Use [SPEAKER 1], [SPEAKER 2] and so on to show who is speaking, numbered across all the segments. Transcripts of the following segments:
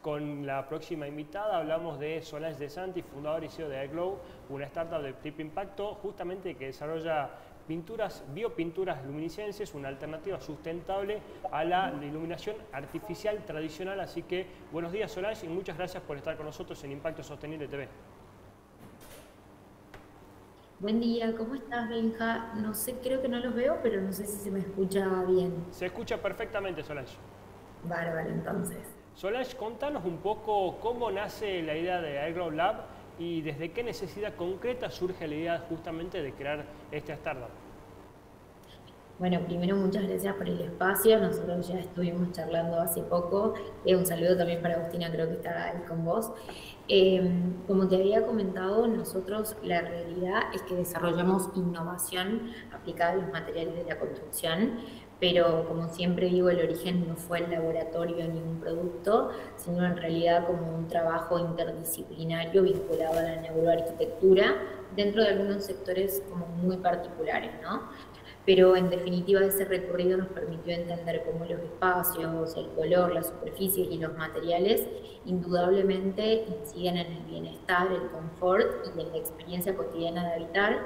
[SPEAKER 1] Con la próxima invitada hablamos de Solange De Santi, fundador y CEO de iGlow, una startup de triple impacto justamente que desarrolla biopinturas luminiscencias, una alternativa sustentable a la iluminación artificial tradicional. Así que buenos días, Solange, y muchas gracias por estar con nosotros en Impacto Sostenible TV.
[SPEAKER 2] Buen día, ¿cómo estás, Benja? No sé, creo que no los veo, pero no sé si se me escucha bien.
[SPEAKER 1] Se escucha perfectamente, Solange.
[SPEAKER 2] Bárbaro, entonces.
[SPEAKER 1] Solange, contanos un poco cómo nace la idea de iGlow Lab y desde qué necesidad concreta surge la idea justamente de crear esta startup.
[SPEAKER 2] Bueno, primero muchas gracias por el espacio. Nosotros ya estuvimos charlando hace poco. Un saludo también para Agustina, creo que está ahí con vos. Como te había comentado, nosotros la realidad es que desarrollamos innovación aplicada a los materiales de la construcción, pero como siempre digo, el origen no fue el laboratorio ni un producto, sino en realidad como un trabajo interdisciplinario vinculado a la neuroarquitectura dentro de algunos sectores como muy particulares, ¿no? Pero en definitiva ese recorrido nos permitió entender cómo los espacios, el color, las superficies y los materiales indudablemente inciden en el bienestar, el confort y en la experiencia cotidiana de habitar,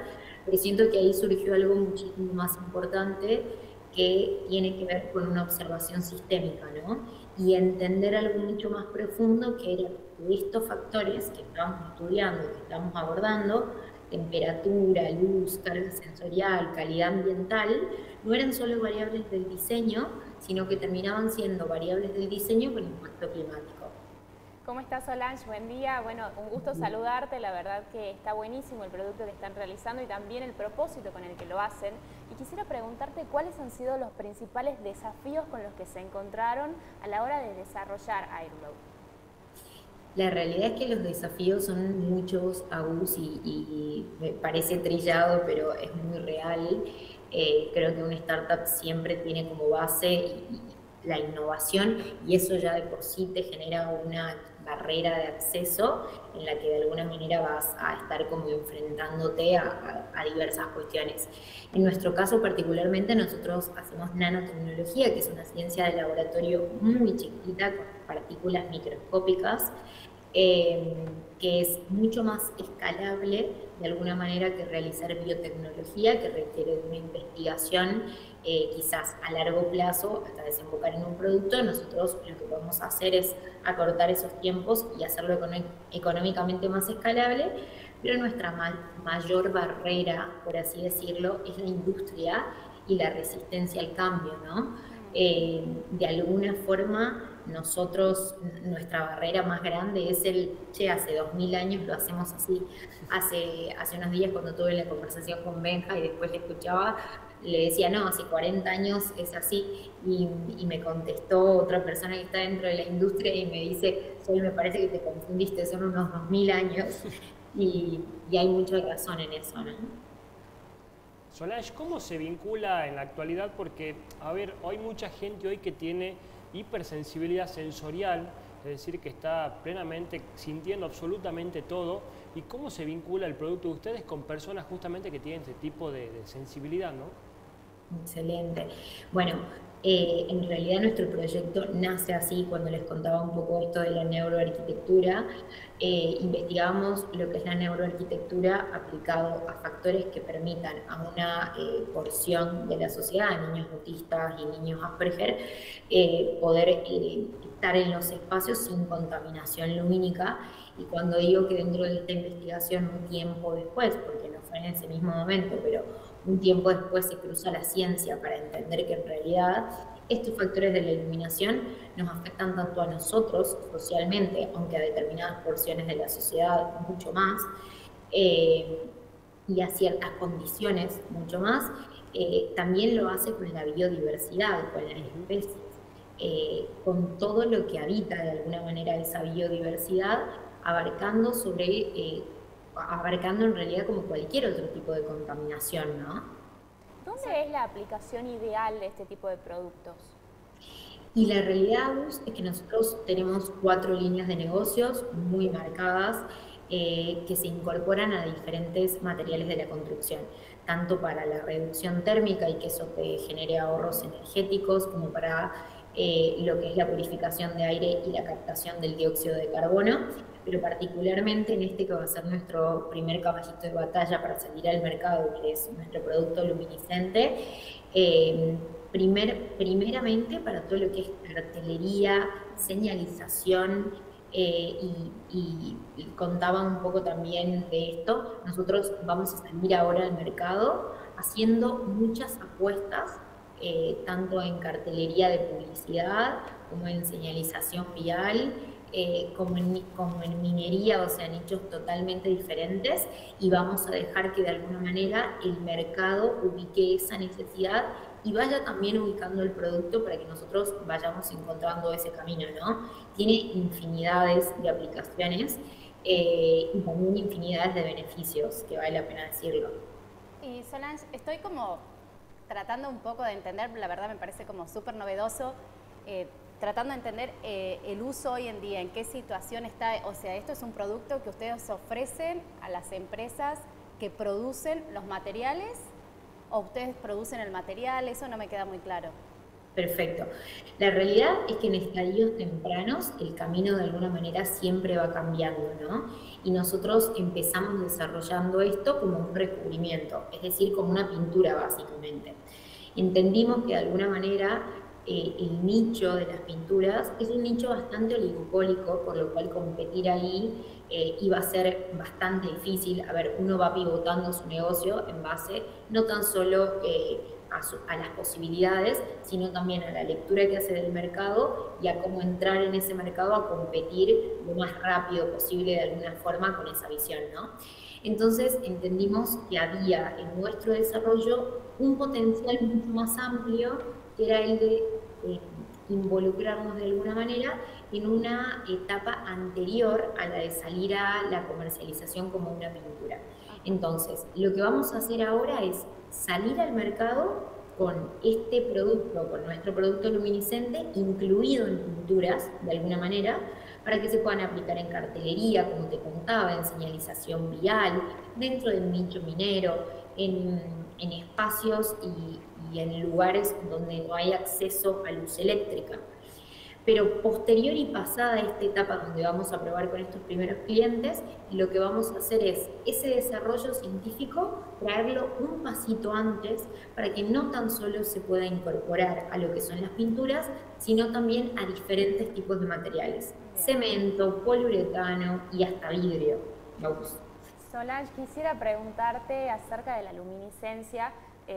[SPEAKER 2] pero siento que ahí surgió algo muchísimo más importante que tiene que ver con una observación sistémica, ¿no? Y entender algo mucho más profundo que era que estos factores que estamos estudiando, que estamos abordando, temperatura, luz, carga sensorial, calidad ambiental, no eran solo variables del diseño, sino que terminaban siendo variables del diseño con impacto climático.
[SPEAKER 3] ¿Cómo estás, Solange? Buen día. Bueno, un gusto saludarte. La verdad que está buenísimo el producto que están realizando y también el propósito con el que lo hacen. Y quisiera preguntarte cuáles han sido los principales desafíos con los que se encontraron a la hora de desarrollar iGlow.
[SPEAKER 2] La realidad es que los desafíos son muchos, Agus, y me parece trillado, pero es muy real. Creo que una startup siempre tiene como base la innovación, y eso ya de por sí te genera una barrera de acceso en la que de alguna manera vas a estar como enfrentándote a diversas cuestiones. En nuestro caso particularmente nosotros hacemos nanotecnología, que es una ciencia de laboratorio muy chiquita con partículas microscópicas, que es mucho más escalable de alguna manera que realizar biotecnología, que requiere de una investigación quizás a largo plazo hasta desembocar en un producto. Nosotros lo que podemos hacer es acortar esos tiempos y hacerlo económicamente más escalable, pero nuestra mayor barrera, por así decirlo, es la industria y la resistencia al cambio, ¿no? De alguna forma nosotros, nuestra barrera más grande es hace 2000 años lo hacemos así. Hace unos días cuando tuve la conversación con Benja y después le escuchaba, le decía, no, hace 40 años es así, y me contestó otra persona que está dentro de la industria y me dice, Sol, me parece que te confundiste, son unos 2000 años, y hay mucha razón en eso, ¿no?
[SPEAKER 1] Solange, ¿cómo se vincula en la actualidad? Porque, a ver, hay mucha gente hoy que tiene hipersensibilidad sensorial, es decir, que está plenamente sintiendo absolutamente todo. ¿Y cómo se vincula el producto de ustedes con personas justamente que tienen este tipo de sensibilidad, no?
[SPEAKER 2] Excelente. Bueno, en realidad nuestro proyecto nace así. Cuando les contaba un poco esto de la neuroarquitectura, investigamos lo que es la neuroarquitectura aplicado a factores que permitan a una porción de la sociedad, a niños autistas y niños Asperger, poder estar en los espacios sin contaminación lumínica. Y cuando digo que dentro de esta investigación, un tiempo después, porque no fue en ese mismo momento, pero un tiempo después se cruza la ciencia para entender que en realidad estos factores de la iluminación nos afectan tanto a nosotros socialmente, aunque a determinadas porciones de la sociedad mucho más, y a ciertas condiciones mucho más. También lo hace con la biodiversidad, con las especies, con todo lo que habita de alguna manera esa biodiversidad, abarcando abarcando en realidad como cualquier otro tipo de contaminación, ¿no?
[SPEAKER 3] ¿Dónde es la aplicación ideal de este tipo de productos?
[SPEAKER 2] Y la realidad, Gus, es que nosotros tenemos 4 líneas de negocios muy marcadas, que se incorporan a diferentes materiales de la construcción, tanto para la reducción térmica y que eso te genere ahorros energéticos, como para lo que es la purificación de aire y la captación del dióxido de carbono, pero particularmente en este que va a ser nuestro primer caballito de batalla para salir al mercado, que es nuestro producto luminiscente. Primeramente para todo lo que es cartelería, señalización, y contaba un poco también de esto. Nosotros vamos a salir ahora al mercado haciendo muchas apuestas, tanto en cartelería de publicidad como en señalización vial, como en minería, o sea, nichos totalmente diferentes, y vamos a dejar que de alguna manera el mercado ubique esa necesidad y vaya también ubicando el producto para que nosotros vayamos encontrando ese camino, ¿no? Tiene infinidades de aplicaciones y también infinidades de beneficios, que vale la pena decirlo.
[SPEAKER 4] Y Solange, estoy como tratando un poco de entender, la verdad me parece como súper novedoso, tratando de entender el uso hoy en día, en qué situación está. O sea, esto es un producto que ustedes ofrecen a las empresas que producen los materiales, o ustedes producen el material, eso no me queda muy claro.
[SPEAKER 2] Perfecto. La realidad es que en estadios tempranos el camino de alguna manera siempre va cambiando, ¿no? Y nosotros empezamos desarrollando esto como un recubrimiento, es decir, como una pintura básicamente. Entendimos que de alguna manera el nicho de las pinturas es un nicho bastante oligopólico, por lo cual competir ahí iba a ser bastante difícil. A ver, uno va pivotando su negocio en base no tan solo a las posibilidades, sino también a la lectura que hace del mercado y a cómo entrar en ese mercado a competir lo más rápido posible de alguna forma con esa visión, ¿no? Entonces entendimos que había en nuestro desarrollo un potencial mucho más amplio, que era el de involucrarnos de alguna manera en una etapa anterior a la de salir a la comercialización como una pintura. Entonces, lo que vamos a hacer ahora es salir al mercado con este producto, con nuestro producto luminiscente, incluido en pinturas, de alguna manera, para que se puedan aplicar en cartelería, como te contaba, en señalización vial, dentro del nicho minero, en espacios y en lugares donde no hay acceso a luz eléctrica. Pero posterior y pasada esta etapa donde vamos a probar con estos primeros clientes, lo que vamos a hacer es ese desarrollo científico, traerlo un pasito antes para que no tan solo se pueda incorporar a lo que son las pinturas, sino también a diferentes tipos de materiales. Cemento, poliuretano y hasta vidrio.
[SPEAKER 3] Solange, quisiera preguntarte acerca de la luminiscencia.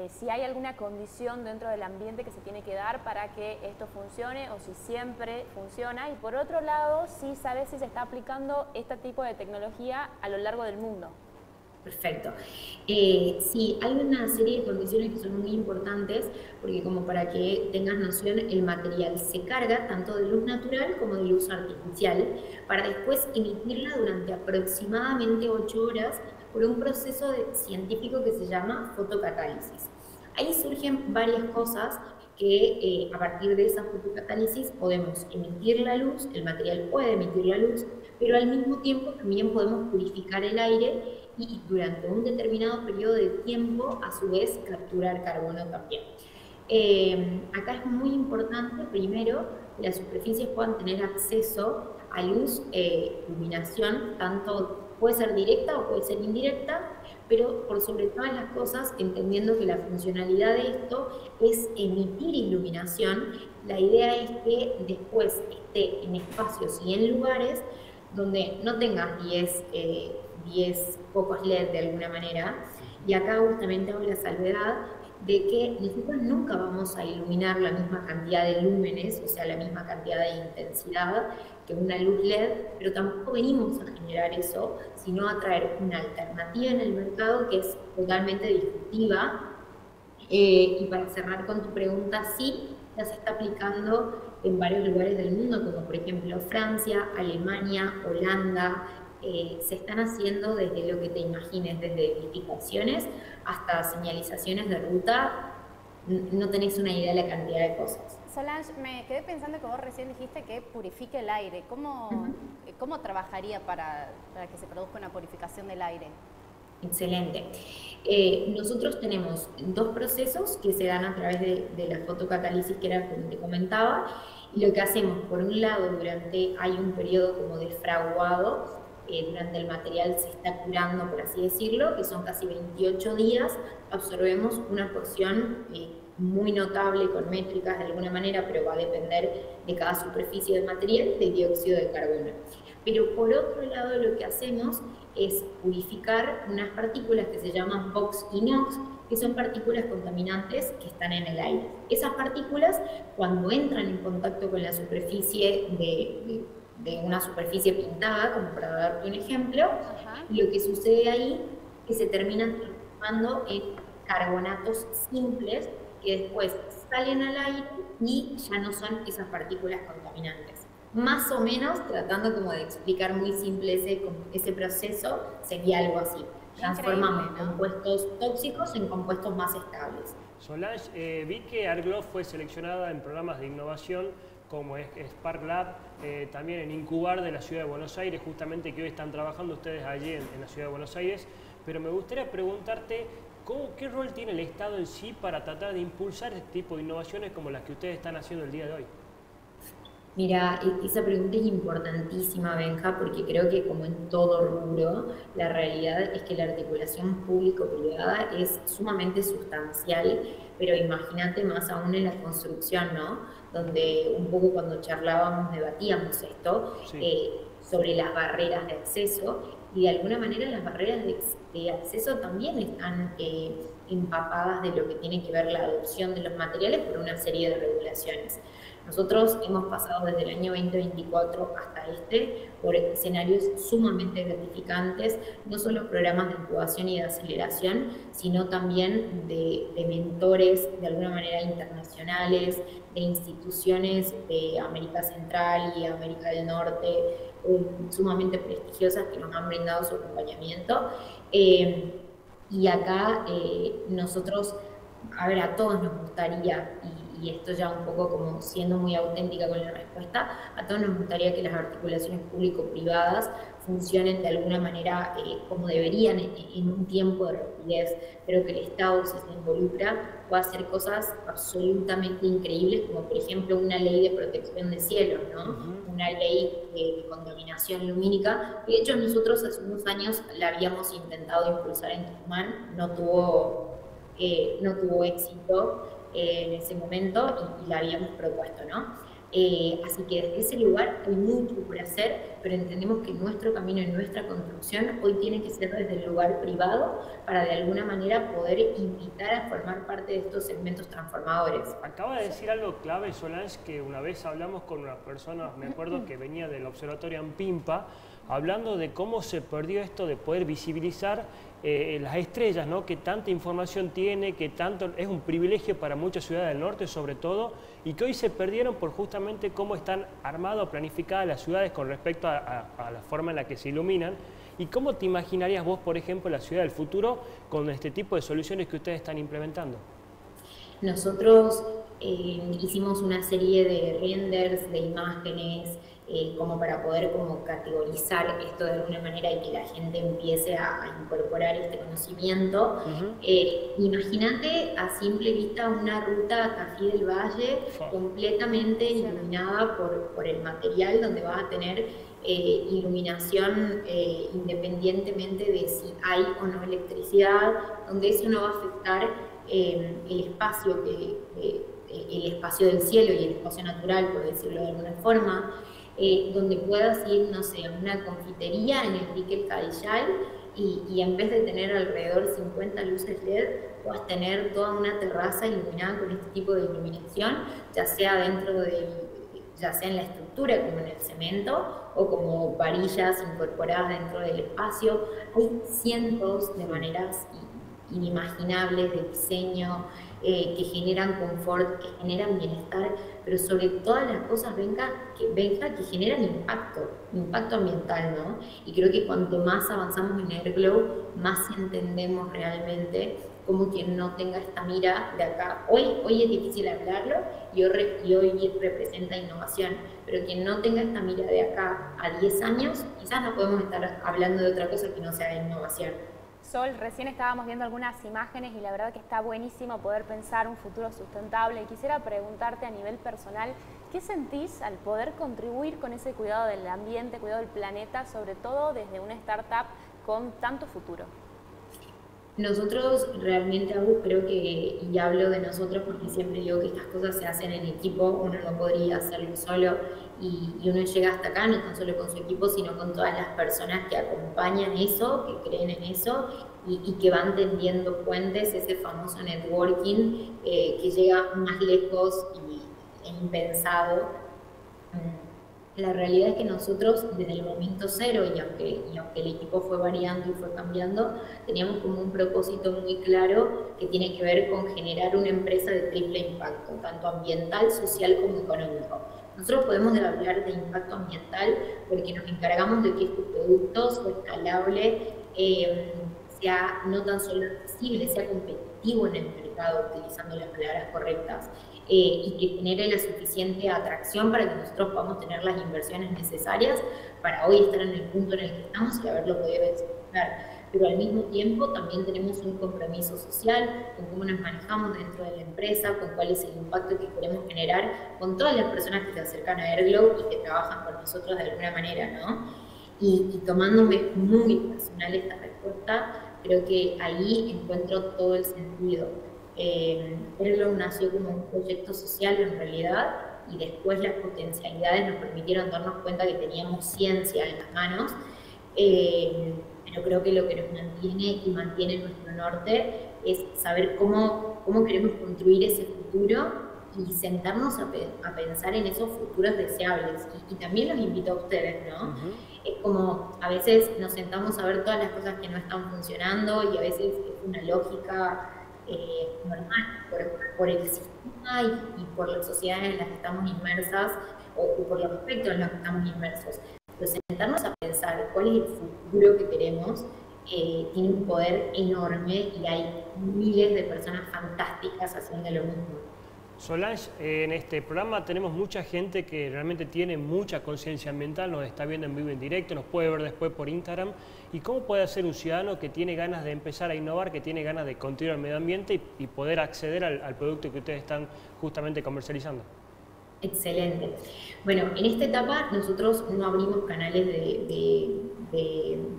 [SPEAKER 3] Si hay alguna condición dentro del ambiente que se tiene que dar para que esto funcione o si siempre funciona. Y por otro lado, si sabes si se está aplicando este tipo de tecnología a lo largo del mundo.
[SPEAKER 2] Perfecto. Sí, hay una serie de condiciones que son muy importantes porque, como para que tengas noción, el material se carga tanto de luz natural como de luz artificial para después emitirla durante aproximadamente 8 horas por un proceso científico que se llama fotocatálisis. Ahí surgen varias cosas que a partir de esa fotocatálisis podemos emitir la luz, el material puede emitir la luz, pero al mismo tiempo también podemos purificar el aire y durante un determinado periodo de tiempo, a su vez, capturar carbono también. Acá es muy importante, primero, que las superficies puedan tener acceso a luz, iluminación, tanto puede ser directa o puede ser indirecta, pero por sobre todas las cosas, entendiendo que la funcionalidad de esto es emitir iluminación, la idea es que después esté en espacios y en lugares donde no tengas 10 focos LED de alguna manera, y acá justamente hago la salvedad de que nosotros nunca vamos a iluminar la misma cantidad de lúmenes, o sea, la misma cantidad de intensidad que una luz LED, pero tampoco venimos a generar eso, sino a traer una alternativa en el mercado que es totalmente disruptiva. Y para cerrar con tu pregunta, sí, ya se está aplicando en varios lugares del mundo, como por ejemplo Francia, Alemania, Holanda. Se están haciendo desde lo que te imagines, desde edificaciones hasta señalizaciones de ruta. No tenés una idea de la cantidad de cosas.
[SPEAKER 4] Solange, me quedé pensando que vos recién dijiste que purifique el aire. ¿Cómo trabajaría para que se produzca una purificación del aire?
[SPEAKER 2] Excelente. Nosotros tenemos dos procesos que se dan a través de la fotocatálisis que era como te comentaba, y lo que hacemos, por un lado, hay un periodo como de fraguado, durante el material se está curando, por así decirlo, que son casi 28 días, absorbemos una porción muy notable con métricas de alguna manera, pero va a depender de cada superficie del material, de dióxido de carbono. Pero por otro lado lo que hacemos es purificar unas partículas que se llaman POX y NOx, que son partículas contaminantes que están en el aire. Esas partículas, cuando entran en contacto con la superficie de una superficie pintada, como para darte un ejemplo, lo que sucede ahí es que se terminan transformando en carbonatos simples que después salen al aire y ya no son esas partículas contaminantes. Más o menos, tratando como de explicar muy simple ese proceso, sería algo así. Transformamos compuestos tóxicos en compuestos más estables.
[SPEAKER 1] Solange, vi que ArcGlobe fue seleccionada en programas de innovación como es Spark Lab, también en Incubar de la Ciudad de Buenos Aires, justamente que hoy están trabajando ustedes allí en la Ciudad de Buenos Aires, pero me gustaría preguntarte ¿qué rol tiene el Estado en sí para tratar de impulsar este tipo de innovaciones como las que ustedes están haciendo el día de hoy?
[SPEAKER 2] Mira, esa pregunta es importantísima, Benja, porque creo que como en todo rubro, la realidad es que la articulación público-privada es sumamente sustancial, pero imagínate más aún en la construcción, ¿no? Donde un poco cuando charlábamos, debatíamos esto, sí, sobre las barreras de acceso, y de alguna manera las barreras de acceso también están empapadas de lo que tiene que ver la adopción de los materiales por una serie de regulaciones. Nosotros hemos pasado desde el año 2024 hasta por escenarios sumamente gratificantes, no solo programas de incubación y de aceleración, sino también de mentores de alguna manera internacionales, de instituciones de América Central y América del Norte, sumamente prestigiosas que nos han brindado su acompañamiento. Y acá nosotros, a todos nos gustaría, y esto ya un poco como siendo muy auténtica con la respuesta, a todos nos gustaría que las articulaciones público-privadas funcionen de alguna manera como deberían en un tiempo de rapidez, pero que el Estado, si se involucra, pueda hacer cosas absolutamente increíbles, como por ejemplo una ley de protección de cielos, ¿no? Una ley de contaminación lumínica. De hecho, nosotros hace unos años la habíamos intentado impulsar en Tucumán, no tuvo éxito en ese momento y la habíamos propuesto, ¿no? Así que desde ese lugar hay mucho por hacer, pero entendemos que nuestro camino y nuestra construcción hoy tiene que ser desde el lugar privado para de alguna manera poder invitar a formar parte de estos segmentos transformadores.
[SPEAKER 1] Acaba de decir algo clave, Solange, que una vez hablamos con una persona, me acuerdo que venía del Observatorio Ampimpa, hablando de cómo se perdió esto de poder visibilizar las estrellas, ¿no? Que tanta información tiene, que tanto es un privilegio para muchas ciudades del norte sobre todo, y que hoy se perdieron por justamente cómo están armadas o planificadas las ciudades con respecto a la forma en la que se iluminan. ¿Y cómo te imaginarías vos, por ejemplo, la ciudad del futuro con este tipo de soluciones que ustedes están implementando?
[SPEAKER 2] Nosotros hicimos una serie de renders, de imágenes, como para poder como categorizar esto de alguna manera y que la gente empiece a incorporar este conocimiento. Imagínate a simple vista una ruta a Tafí del Valle completamente iluminada por el material, donde vas a tener iluminación independientemente de si hay o no electricidad, donde eso no va a afectar el espacio del cielo y el espacio natural, por decirlo de alguna forma, donde puedas ir, no sé, a una confitería en el dique El Cadillal y en vez de tener alrededor 50 luces LED, puedas tener toda una terraza iluminada con este tipo de iluminación, ya sea en la estructura como en el cemento o como varillas incorporadas dentro del espacio. Hay cientos de maneras inimaginables de diseño que generan confort, que generan bienestar, pero sobre todas las cosas que generan impacto ambiental, ¿no? Y creo que cuanto más avanzamos en AirGlobe, más entendemos realmente cómo quien no tenga esta mira de acá. Hoy es difícil hablarlo y hoy representa innovación, pero quien no tenga esta mira de acá a 10 años, quizás no podemos estar hablando de otra cosa que no sea innovación.
[SPEAKER 3] Sol, recién estábamos viendo algunas imágenes y la verdad que está buenísimo poder pensar un futuro sustentable. Y quisiera preguntarte a nivel personal, ¿qué sentís al poder contribuir con ese cuidado del ambiente, cuidado del planeta, sobre todo desde una startup con tanto futuro?
[SPEAKER 2] Nosotros realmente, Agus, creo que, y hablo de nosotros porque siempre digo que estas cosas se hacen en equipo, uno no podría hacerlo solo y uno llega hasta acá no tan solo con su equipo, sino con todas las personas que acompañan eso, que creen en eso y que van tendiendo puentes, ese famoso networking que llega más lejos e impensado. La realidad es que nosotros desde el momento cero, y aunque el equipo fue variando y fue cambiando, teníamos como un propósito muy claro que tiene que ver con generar una empresa de triple impacto, tanto ambiental, social como económico. Nosotros podemos hablar de impacto ambiental porque nos encargamos de que este producto sea escalable, sea no tan solo accesible, sea competitivo en el mercado, utilizando las palabras correctas. Y que genere la suficiente atracción para que nosotros podamos tener las inversiones necesarias para hoy estar en el punto en el que estamos y haberlo podido explicar. Pero al mismo tiempo también tenemos un compromiso social con cómo nos manejamos dentro de la empresa, con cuál es el impacto que queremos generar con todas las personas que se acercan a Airglow y que trabajan con nosotros de alguna manera, ¿no? Y tomándome muy personal esta respuesta, creo que ahí encuentro todo el sentido. Airglow nació como un proyecto social en realidad y después las potencialidades nos permitieron darnos cuenta que teníamos ciencia en las manos, pero creo que lo que nos mantiene y mantiene nuestro norte es saber cómo queremos construir ese futuro y sentarnos a pensar en esos futuros deseables. Y también los invito a ustedes, ¿no? Es como a veces nos sentamos a ver todas las cosas que no están funcionando y a veces es una lógica normal por el sistema y por las sociedades en las que estamos inmersas o por los aspectos en los que estamos inmersos. Pero sentarnos a pensar cuál es el futuro que queremos tiene un poder enorme y hay miles de personas fantásticas haciendo lo mismo.
[SPEAKER 1] Solange, en este programa tenemos mucha gente que realmente tiene mucha conciencia ambiental, nos está viendo en vivo en directo, nos puede ver después por Instagram. ¿Y cómo puede hacer un ciudadano que tiene ganas de empezar a innovar, que tiene ganas de contribuir al medio ambiente y poder acceder al producto que ustedes están justamente comercializando?
[SPEAKER 2] Excelente. Bueno, en esta etapa nosotros no abrimos canales de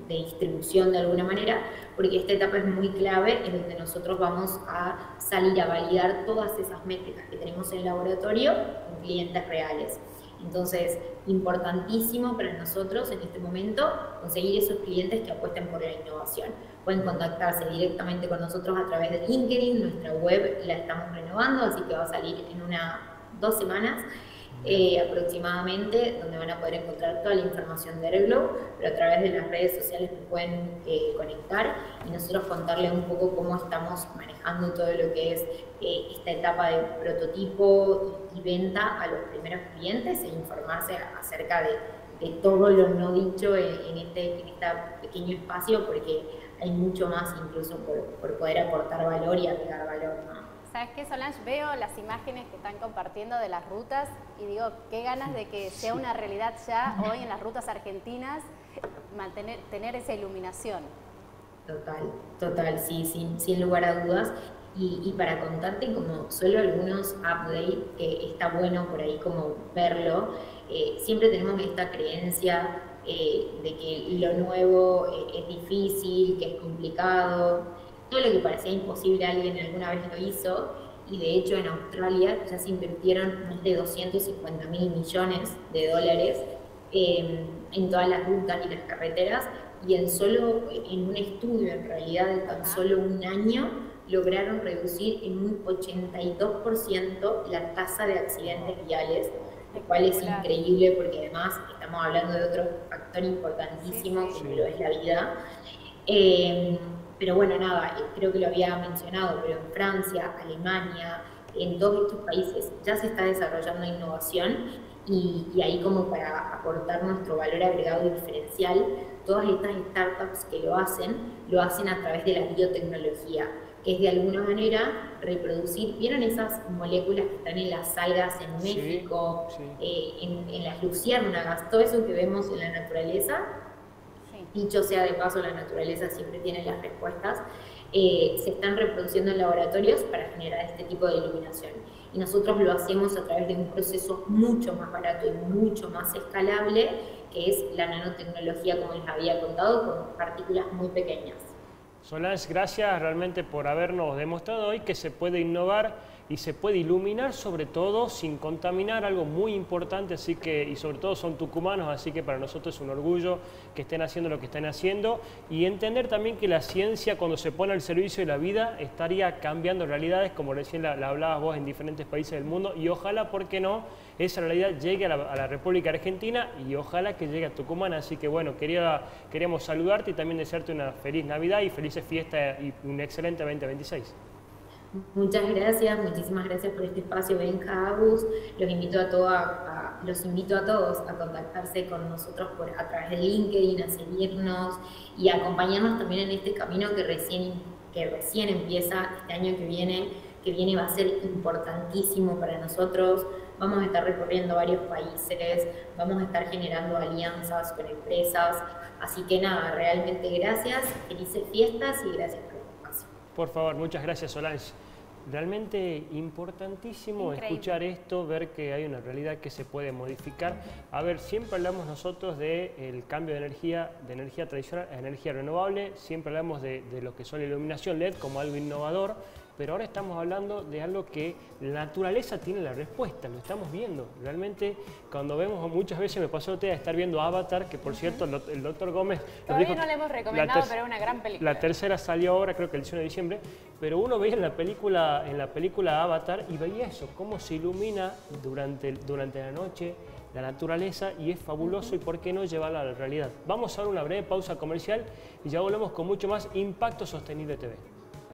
[SPEAKER 2] distribución de alguna manera, porque esta etapa es muy clave, en donde nosotros vamos a salir a validar todas esas métricas que tenemos en el laboratorio con clientes reales. Entonces, importantísimo para nosotros en este momento conseguir esos clientes que apuesten por la innovación. Pueden contactarse directamente con nosotros a través de LinkedIn, nuestra web la estamos renovando, así que va a salir en 2 semanas aproximadamente, donde van a poder encontrar toda la información de Airglow, pero a través de las redes sociales nos pueden conectar y nosotros contarles un poco cómo estamos manejando todo lo que es esta etapa de prototipo y venta a los primeros clientes e informarse acerca de todo lo no dicho en este pequeño espacio, porque hay mucho más incluso por poder aportar valor y agregar valor, ¿no?
[SPEAKER 4] ¿Sabes qué, Solange? Veo las imágenes que están compartiendo de las rutas y digo, qué ganas de que sea una realidad ya hoy en las rutas argentinas, tener esa iluminación.
[SPEAKER 2] Total, sí, sin lugar a dudas. Y para contarte como solo algunos updates, que está bueno por ahí como verlo, siempre tenemos esta creencia de que lo nuevo es difícil, que es complicado. Todo lo que parecía imposible alguien alguna vez lo hizo, y de hecho en Australia ya se invirtieron más de 250.000 millones de dólares en todas las rutas y las carreteras, y en un estudio en realidad de tan solo un año lograron reducir en un 82% la tasa de accidentes viales, lo cual es increíble porque además estamos hablando de otro factor importantísimo como lo es la vida. Pero bueno, nada, creo que lo había mencionado, pero en Francia, Alemania, en todos estos países ya se está desarrollando innovación y ahí como para aportar nuestro valor agregado y diferencial, todas estas startups que lo hacen a través de la biotecnología, que es de alguna manera reproducir, ¿vieron esas moléculas que están en las algas en México, en las luciérnagas, todo eso que vemos en la naturaleza? dicho sea de paso, la naturaleza siempre tiene las respuestas, se están reproduciendo en laboratorios para generar este tipo de iluminación. Y nosotros lo hacemos a través de un proceso mucho más barato y mucho más escalable, que es la nanotecnología, como les había contado, con partículas muy pequeñas.
[SPEAKER 1] Solange, gracias realmente por habernos demostrado hoy que se puede innovar y se puede iluminar, sobre todo sin contaminar, algo muy importante, así que, y sobre todo son tucumanos, así que para nosotros es un orgullo que estén haciendo lo que están haciendo, y entender también que la ciencia, cuando se pone al servicio de la vida, estaría cambiando realidades, como recién la hablabas vos, en diferentes países del mundo, y ojalá, ¿por qué no?, esa realidad llegue a la República Argentina y ojalá que llegue a Tucumán. Así que bueno, queríamos saludarte y también desearte una feliz Navidad y felices fiestas y un excelente 2026.
[SPEAKER 2] Muchas gracias, muchísimas gracias por este espacio, Benja, Agus. Los invito a todos a contactarse con nosotros a través de LinkedIn, a seguirnos y a acompañarnos también en este camino que recién empieza este año que viene va a ser importantísimo para nosotros. Vamos a estar recorriendo varios países, vamos a estar generando alianzas con empresas, así que nada, realmente gracias, felices fiestas y gracias por el espacio.
[SPEAKER 1] Por favor, muchas gracias, Solange. Realmente importantísimo escuchar esto, ver que hay una realidad que se puede modificar. A ver, siempre hablamos nosotros del cambio de energía tradicional a energía renovable, siempre hablamos de lo que son la iluminación LED como algo innovador, pero ahora estamos hablando de algo que la naturaleza tiene la respuesta, lo estamos viendo. Realmente, cuando vemos, muchas veces me pasó de estar viendo Avatar, que por cierto el doctor Gómez...
[SPEAKER 3] Todavía no le hemos recomendado, pero es una gran película.
[SPEAKER 1] La tercera salió ahora, creo que el 19 de diciembre, pero uno veía en la película Avatar y veía eso, cómo se ilumina durante la noche la naturaleza, y es fabuloso, y por qué no llevarla a la realidad. Vamos a dar una breve pausa comercial y ya volvemos con mucho más Impacto Sostenible TV.